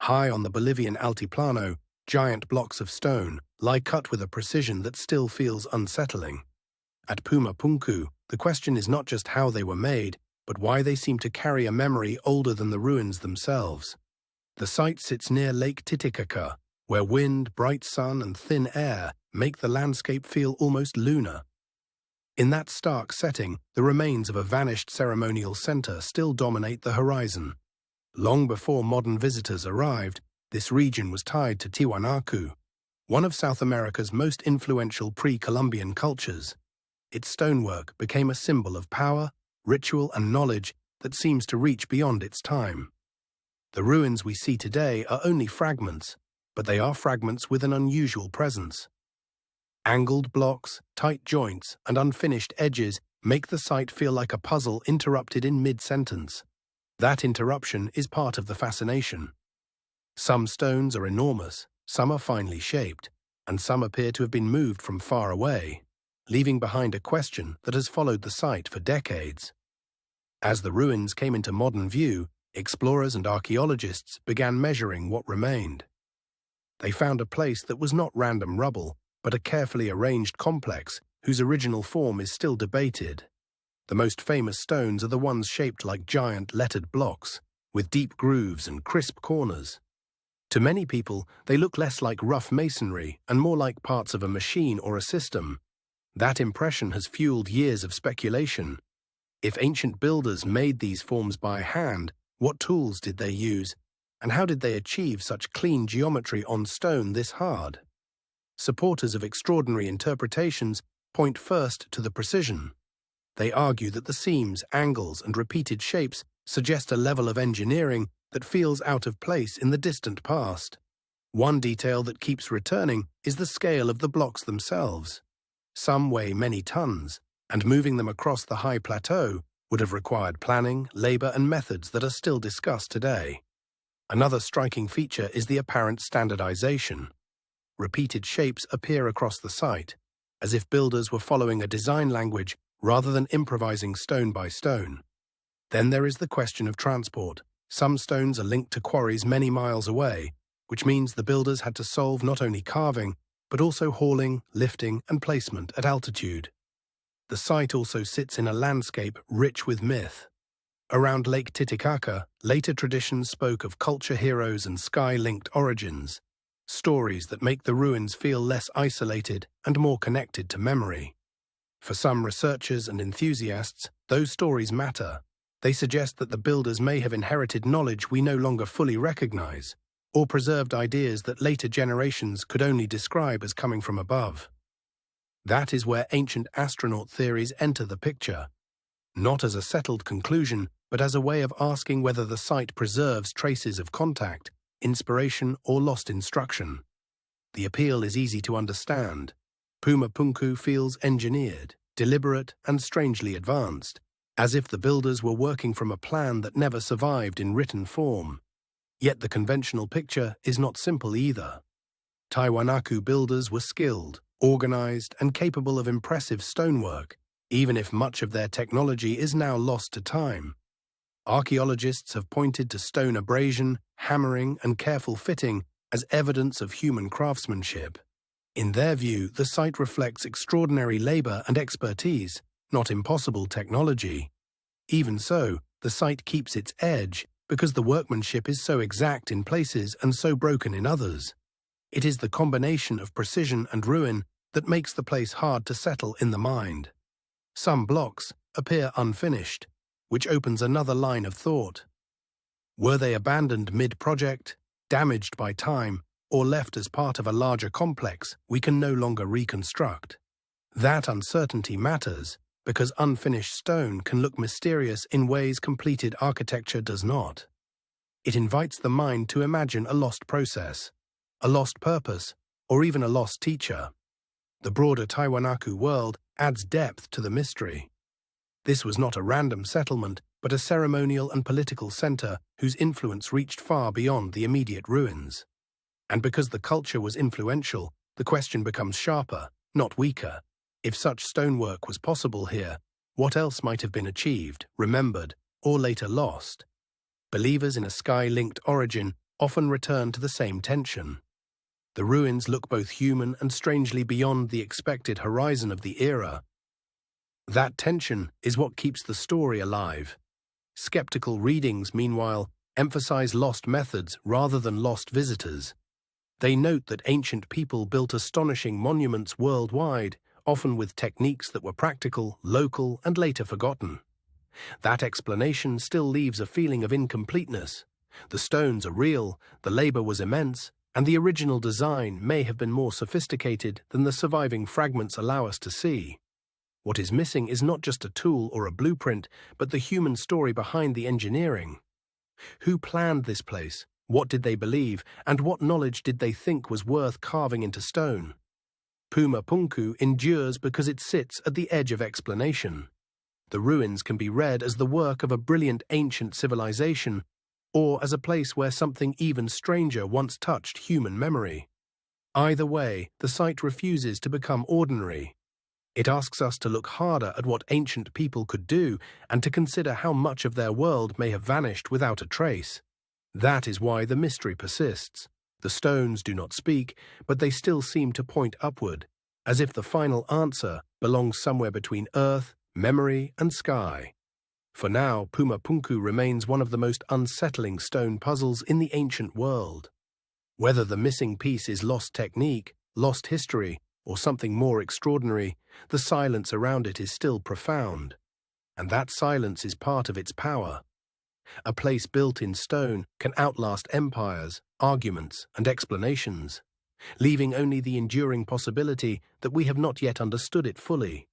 High on the Bolivian altiplano, giant blocks of stone lie cut with a precision that still feels unsettling. At Puma Punku, the question is not just how they were made, but why they seem to carry a memory older than the ruins themselves. The site sits near Lake Titicaca, where wind, bright sun, and thin air make the landscape feel almost lunar. In that stark setting, the remains of a vanished ceremonial center still dominate the horizon. Long before modern visitors arrived, this region was tied to Tiwanaku, one of South America's most influential pre-Columbian cultures. Its stonework became a symbol of power, ritual, and knowledge that seems to reach beyond its time. The ruins we see today are only fragments, but they are fragments with an unusual presence. Angled blocks, tight joints, and unfinished edges make the site feel like a puzzle interrupted in mid-sentence. That interruption is part of the fascination. Some stones are enormous, some are finely shaped, and some appear to have been moved from far away, leaving behind a question that has followed the site for decades. As the ruins came into modern view, explorers and archaeologists began measuring what remained. They found a place that was not random rubble, but a carefully arranged complex whose original form is still debated. The most famous stones are the ones shaped like giant lettered blocks, with deep grooves and crisp corners. To many people, they look less like rough masonry and more like parts of a machine or a system. That impression has fueled years of speculation. If ancient builders made these forms by hand, what tools did they use, and how did they achieve such clean geometry on stone this hard? Supporters of extraordinary interpretations point first to the precision. They argue that the seams, angles, and repeated shapes suggest a level of engineering that feels out of place in the distant past. One detail that keeps returning is the scale of the blocks themselves. Some weigh many tons, and moving them across the high plateau would have required planning, labor, and methods that are still discussed today. Another striking feature is the apparent standardization. Repeated shapes appear across the site, as if builders were following a design language rather than improvising stone by stone. Then there is the question of transport. Some stones are linked to quarries many miles away, which means the builders had to solve not only carving, but also hauling, lifting, and placement at altitude. The site also sits in a landscape rich with myth. Around Lake Titicaca, later traditions spoke of culture heroes and sky-linked origins, stories that make the ruins feel less isolated and more connected to memory. For some researchers and enthusiasts, those stories matter. They suggest that the builders may have inherited knowledge we no longer fully recognize, or preserved ideas that later generations could only describe as coming from above. That is where ancient astronaut theories enter the picture, not as a settled conclusion, but as a way of asking whether the site preserves traces of contact, inspiration, or lost instruction. The appeal is easy to understand. Puma Punku feels engineered, deliberate, and strangely advanced, as if the builders were working from a plan that never survived in written form. Yet the conventional picture is not simple either. Tiwanaku builders were skilled, organized, and capable of impressive stonework, even if much of their technology is now lost to time. Archaeologists have pointed to stone abrasion, hammering, and careful fitting as evidence of human craftsmanship. In their view, the site reflects extraordinary labor and expertise, not impossible technology. Even so, the site keeps its edge because the workmanship is so exact in places and so broken in others. It is the combination of precision and ruin that makes the place hard to settle in the mind. Some blocks appear unfinished, which opens another line of thought. Were they abandoned mid-project, damaged by time, or left as part of a larger complex we can no longer reconstruct? That uncertainty matters, because unfinished stone can look mysterious in ways completed architecture does not. It invites the mind to imagine a lost process, a lost purpose, or even a lost teacher. The broader Tiwanaku world adds depth to the mystery. This was not a random settlement, but a ceremonial and political center whose influence reached far beyond the immediate ruins. And because the culture was influential, the question becomes sharper, not weaker. If such stonework was possible here, what else might have been achieved, remembered, or later lost? Believers in a sky-linked origin often return to the same tension. The ruins look both human and strangely beyond the expected horizon of the era. That tension is what keeps the story alive. Skeptical readings, meanwhile, emphasize lost methods rather than lost visitors. They note that ancient people built astonishing monuments worldwide, often with techniques that were practical, local, and later forgotten. That explanation still leaves a feeling of incompleteness. The stones are real, the labor was immense, and the original design may have been more sophisticated than the surviving fragments allow us to see. What is missing is not just a tool or a blueprint, but the human story behind the engineering. Who planned this place? What did they believe? And what knowledge did they think was worth carving into stone? Puma Punku endures because it sits at the edge of explanation. The ruins can be read as the work of a brilliant ancient civilization, or as a place where something even stranger once touched human memory. Either way, the site refuses to become ordinary. It asks us to look harder at what ancient people could do and to consider how much of their world may have vanished without a trace. That is why the mystery persists. The stones do not speak, but they still seem to point upward, as if the final answer belongs somewhere between earth, memory, and sky. For now, Puma Punku remains one of the most unsettling stone puzzles in the ancient world. Whether the missing piece is lost technique, lost history, or something more extraordinary, the silence around it is still profound. And that silence is part of its power. A place built in stone can outlast empires, arguments, and explanations, leaving only the enduring possibility that we have not yet understood it fully.